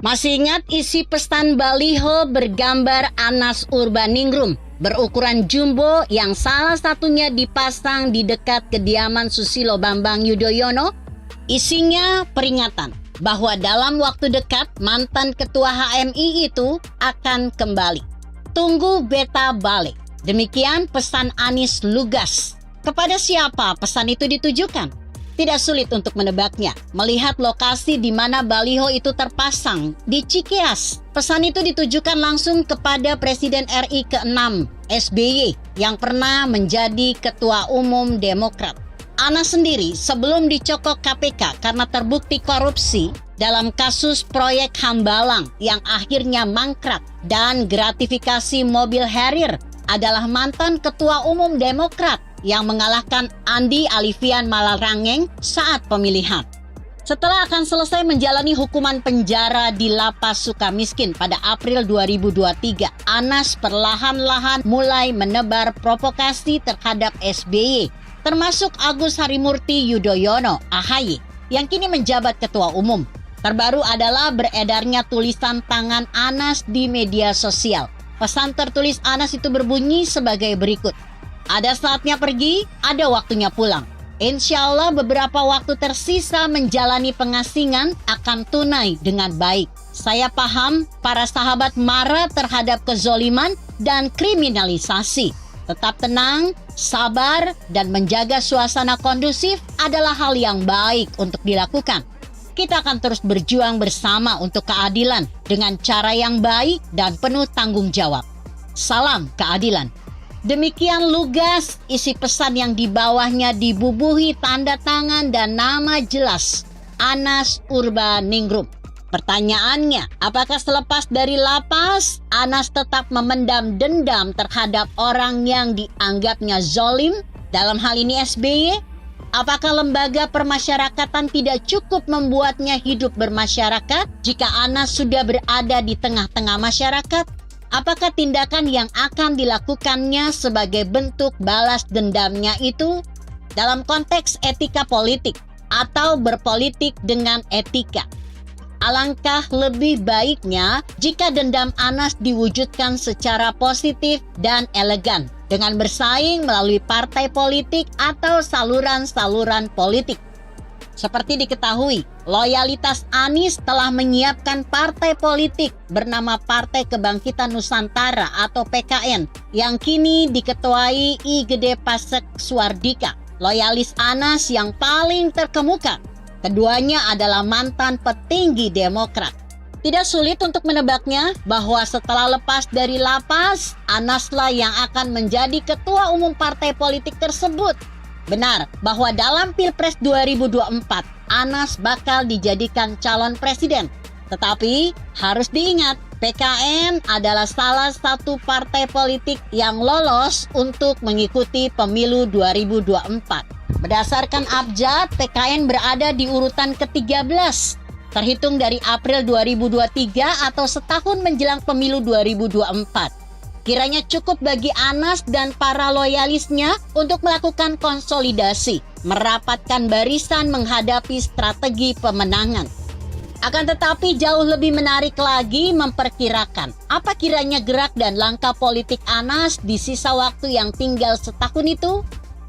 Masih ingat isi pesan baliho bergambar Anas Urbaningrum berukuran jumbo yang salah satunya dipasang di dekat kediaman Susilo Bambang Yudhoyono? Isinya peringatan bahwa dalam waktu dekat mantan ketua HMI itu akan kembali. Tunggu beta balik. Demikian pesan Anies lugas. Kepada siapa pesan itu ditujukan? Tidak sulit untuk menebaknya. Melihat lokasi di mana baliho itu terpasang di Cikeas. Pesan itu ditujukan langsung kepada Presiden RI ke-6 SBY yang pernah menjadi Ketua Umum Demokrat. Anas sendiri sebelum dicokok KPK karena terbukti korupsi dalam kasus proyek Hambalang yang akhirnya mangkrak dan gratifikasi mobil Harrier adalah mantan Ketua Umum Demokrat yang mengalahkan Andi Alivian Malarangeng saat pemilihan. Setelah akan selesai menjalani hukuman penjara di Lapas Sukamiskin pada April 2023, Anas perlahan-lahan mulai menebar provokasi terhadap SBY, termasuk Agus Harimurti Yudhoyono (AHY) yang kini menjabat Ketua Umum. Terbaru adalah beredarnya tulisan tangan Anas di media sosial. Pesan tertulis Anas itu berbunyi sebagai berikut. Ada saatnya pergi, ada waktunya pulang. Insya Allah beberapa waktu tersisa menjalani pengasingan akan tunai dengan baik. Saya paham para sahabat marah terhadap kezoliman dan kriminalisasi. Tetap tenang, sabar, dan menjaga suasana kondusif adalah hal yang baik untuk dilakukan. Kita akan terus berjuang bersama untuk keadilan dengan cara yang baik dan penuh tanggung jawab. Salam keadilan. Demikian lugas isi pesan yang di bawahnya dibubuhi tanda tangan dan nama jelas Anas Urbaningrum. Pertanyaannya, apakah selepas dari lapas Anas tetap memendam dendam terhadap orang yang dianggapnya zolim? Dalam hal ini SBY? Apakah lembaga permasyarakatan tidak cukup membuatnya hidup bermasyarakat jika Anas sudah berada di tengah-tengah masyarakat? Apakah tindakan yang akan dilakukannya sebagai bentuk balas dendamnya itu dalam konteks etika politik atau berpolitik dengan etika? Alangkah lebih baiknya jika dendam Anas diwujudkan secara positif dan elegan dengan bersaing melalui partai politik atau saluran-saluran politik. Seperti diketahui, loyalitas Anies telah menyiapkan partai politik bernama Partai Kebangkitan Nusantara atau PKN yang kini diketuai I Gede Pasek Suardika, loyalis Anas yang paling terkemuka. Keduanya adalah mantan petinggi Demokrat. Tidak sulit untuk menebaknya bahwa setelah lepas dari lapas, Anaslah yang akan menjadi ketua umum partai politik tersebut. Benar bahwa dalam Pilpres 2024, Anas bakal dijadikan calon presiden. Tetapi harus diingat, PKN adalah salah satu partai politik yang lolos untuk mengikuti pemilu 2024. Berdasarkan abjad, PKN berada di urutan ke-13. Terhitung dari April 2023 atau setahun menjelang pemilu 2024. Kiranya cukup bagi Anas dan para loyalisnya untuk melakukan konsolidasi, merapatkan barisan menghadapi strategi pemenangan. Akan tetapi jauh lebih menarik lagi memperkirakan apa kiranya gerak dan langkah politik Anas di sisa waktu yang tinggal setahun itu.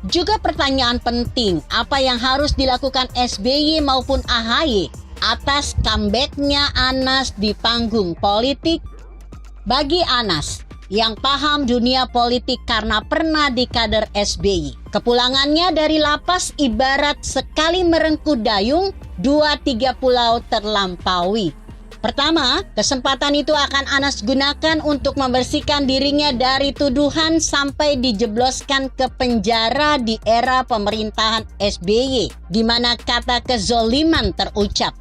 Juga pertanyaan penting, apa yang harus dilakukan SBY maupun AHY atas comeback-nya Anas di panggung politik? Bagi Anas yang paham dunia politik karena pernah di kader SBY, kepulangannya dari lapas ibarat sekali merengkuh dayung, 2-3 pulau terlampaui. Pertama, kesempatan itu akan Anas gunakan untuk membersihkan dirinya dari tuduhan sampai dijebloskan ke penjara di era pemerintahan SBY, di mana kata kezoliman terucap.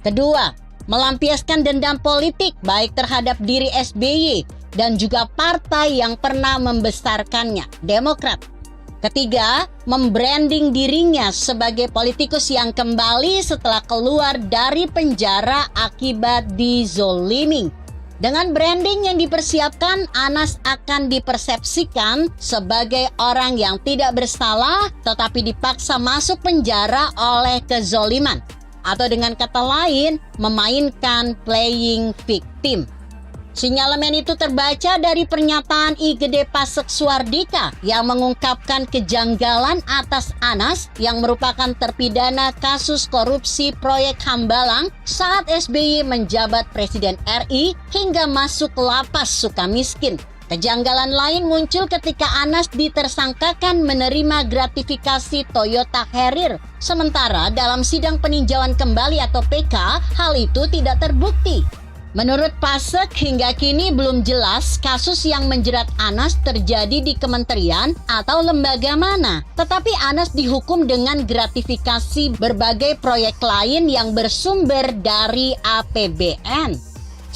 Kedua, melampiaskan dendam politik baik terhadap diri SBY dan juga partai yang pernah membesarkannya, Demokrat. Ketiga, membranding dirinya sebagai politikus yang kembali setelah keluar dari penjara akibat dizolimi. Dengan branding yang dipersiapkan, Anas akan dipersepsikan sebagai orang yang tidak bersalah tetapi dipaksa masuk penjara oleh kezoliman. atau dengan kata lain, memainkan playing victim. Sinyalemen itu terbaca dari pernyataan I Gede Pasek Suardika yang mengungkapkan kejanggalan atas Anas yang merupakan terpidana kasus korupsi proyek Hambalang saat SBY menjabat Presiden RI hingga masuk lapas Sukamiskin. Kejanggalan lain muncul ketika Anas ditersangkakan menerima gratifikasi Toyota Harrier. Sementara dalam sidang peninjauan kembali atau PK, hal itu tidak terbukti. Menurut Pasek, hingga kini belum jelas kasus yang menjerat Anas terjadi di kementerian atau lembaga mana. Tetapi Anas dihukum dengan gratifikasi berbagai proyek lain yang bersumber dari APBN.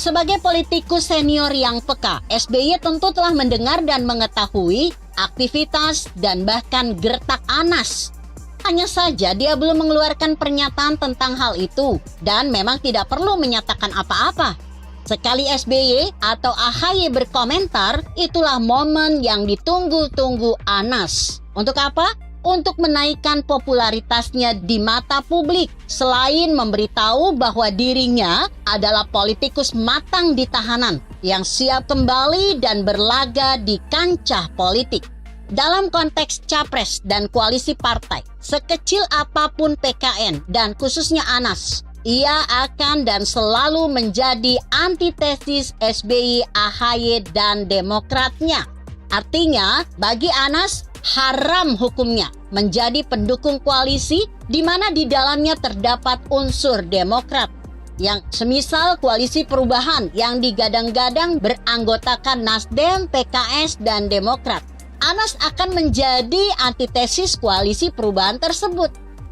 Sebagai politikus senior yang peka, SBY tentu telah mendengar dan mengetahui aktivitas dan bahkan gertak Anas. Hanya saja dia belum mengeluarkan pernyataan tentang hal itu dan memang tidak perlu menyatakan apa-apa. Sekali SBY atau AHY berkomentar, itulah momen yang ditunggu-tunggu Anas. Untuk apa? Untuk menaikkan popularitasnya di mata publik. Selain memberitahu bahwa dirinya adalah politikus matang di tahanan yang siap kembali dan berlaga di kancah politik. Dalam konteks capres dan koalisi partai, sekecil apapun PKN dan khususnya Anas, ia akan dan selalu menjadi antitesis SBY, AHY, dan Demokratnya. Artinya, bagi Anas, haram hukumnya menjadi pendukung koalisi di mana di dalamnya terdapat unsur Demokrat. Yang semisal koalisi perubahan yang digadang-gadang beranggotakan Nasdem, PKS, dan Demokrat. Anas akan menjadi antitesis koalisi perubahan tersebut.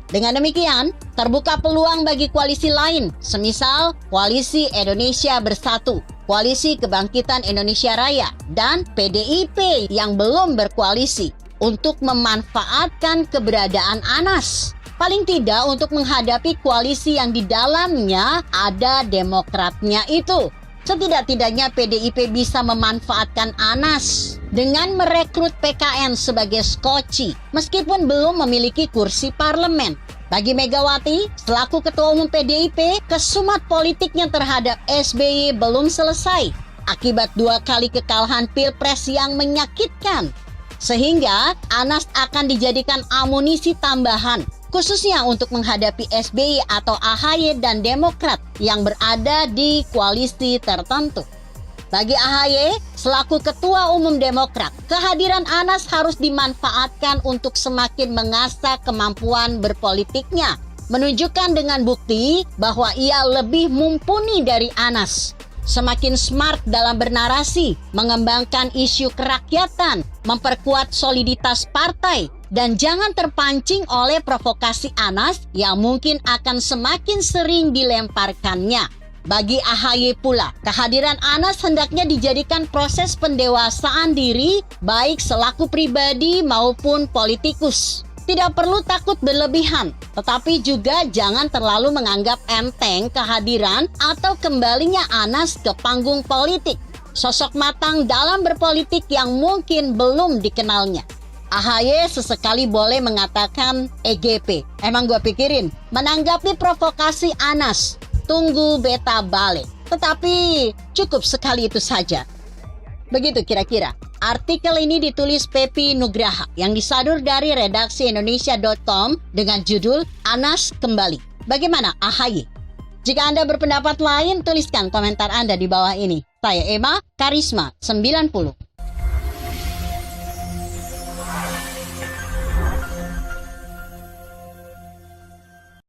Dengan demikian, terbuka peluang bagi koalisi lain, semisal Koalisi Indonesia Bersatu, Koalisi Kebangkitan Indonesia Raya, dan PDIP yang belum berkoalisi untuk memanfaatkan keberadaan Anas. Paling tidak untuk menghadapi koalisi yang di dalamnya ada Demokratnya itu. Setidak-tidaknya PDIP bisa memanfaatkan Anas dengan merekrut PKN sebagai skoci meskipun belum memiliki kursi parlemen. Bagi Megawati, selaku Ketua Umum PDIP, kesumat politiknya terhadap SBY belum selesai akibat 2 kali kekalahan Pilpres yang menyakitkan. Sehingga Anas akan dijadikan amunisi tambahan khususnya untuk menghadapi SBY atau AHY dan Demokrat yang berada di koalisi tertentu. Bagi AHY, selaku Ketua Umum Demokrat, kehadiran Anas harus dimanfaatkan untuk semakin mengasah kemampuan berpolitiknya, menunjukkan dengan bukti bahwa ia lebih mumpuni dari Anas. Semakin smart dalam bernarasi, mengembangkan isu kerakyatan, memperkuat soliditas partai, dan jangan terpancing oleh provokasi Anas yang mungkin akan semakin sering dilemparkannya. Bagi AHY pula, kehadiran Anas hendaknya dijadikan proses pendewasaan diri baik selaku pribadi maupun politikus. Tidak perlu takut berlebihan, tetapi juga jangan terlalu menganggap enteng kehadiran atau kembalinya Anas ke panggung politik. Sosok matang dalam berpolitik yang mungkin belum dikenalnya. AHY sesekali boleh mengatakan EGP. Emang gue pikirin, menanggapi provokasi Anas, tunggu beta balik. Tetapi cukup sekali itu saja. Begitu kira-kira. Artikel ini ditulis Pepi Nugraha yang disadur dari redaksi Indonesia.com dengan judul Anas Kembali. Bagaimana AHY? Jika Anda berpendapat lain, tuliskan komentar Anda di bawah ini. Saya Emma, Karisma 90.